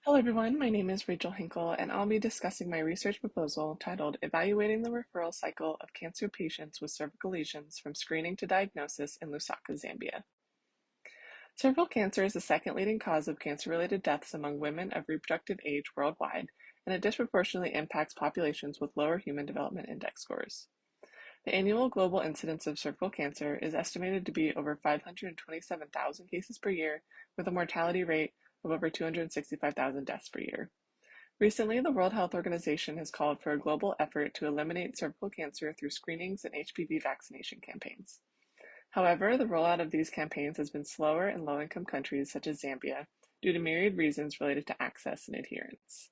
Hello everyone, my name is Rachael Hinkel and I'll be discussing my research proposal titled Evaluating the Referral Cycle of Cancer Patients with Cervical Lesions from Screening to Diagnosis in Lusaka, Zambia. Cervical cancer is the second leading cause of cancer-related deaths among women of reproductive age worldwide, and it disproportionately impacts populations with lower Human Development Index scores. The annual global incidence of cervical cancer is estimated to be over 527,000 cases per year, with a mortality rate of over 265,000 deaths per year. Recently, the World Health Organization has called for a global effort to eliminate cervical cancer through screenings and HPV vaccination campaigns. However, the rollout of these campaigns has been slower in low-income countries such as Zambia due to myriad reasons related to access and adherence.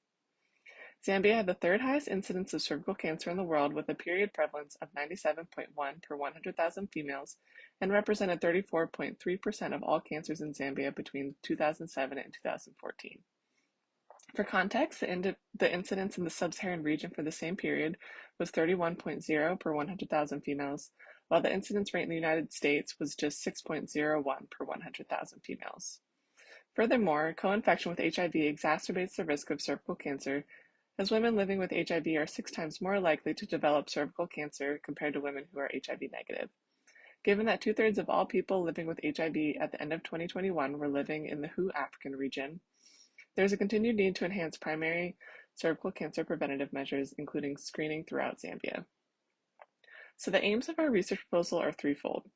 Zambia had the third highest incidence of cervical cancer in the world with a period prevalence of 97.1 per 100,000 females and represented 34.3% of all cancers in Zambia between 2007 and 2014. For context, the incidence in the sub-Saharan region for the same period was 31.0 per 100,000 females, while the incidence rate in the United States was just 6.01 per 100,000 females. Furthermore, co-infection with HIV exacerbates the risk of cervical cancer, as women living with HIV are 6 times more likely to develop cervical cancer compared to women who are HIV negative. Given that 2/3 of all people living with HIV at the end of 2021 were living in the WHO African region, there is a continued need to enhance primary cervical cancer preventative measures, including screening throughout Zambia. So the aims of our research proposal are threefold.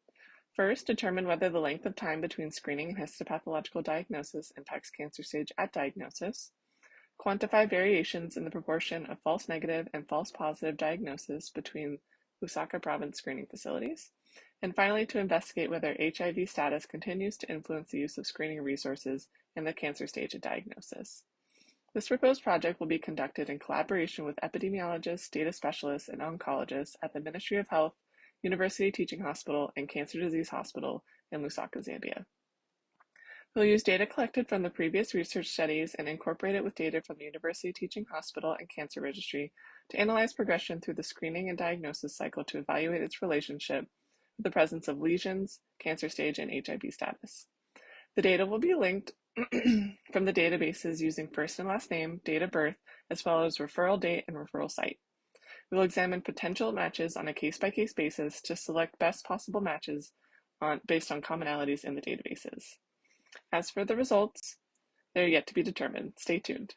First, determine whether the length of time between screening and histopathological diagnosis impacts cancer stage at diagnosis. Quantify variations in the proportion of false negative and false positive diagnosis between Lusaka province screening facilities. And finally, to investigate whether HIV status continues to influence the use of screening resources in the cancer stage of diagnosis. This proposed project will be conducted in collaboration with epidemiologists, data specialists, and oncologists at the Ministry of Health, University Teaching Hospital, and Cancer Disease Hospital in Lusaka, Zambia. We'll use data collected from the previous research studies and incorporate it with data from the University Teaching Hospital and Cancer Registry to analyze progression through the screening and diagnosis cycle to evaluate its relationship with the presence of lesions, cancer stage, and HIV status. The data will be linked from the databases using first and last name, date of birth, as well as referral date and referral site. We will examine potential matches on a case-by-case basis to select best possible matches based on commonalities in the databases. As for the results, they are yet to be determined. Stay tuned.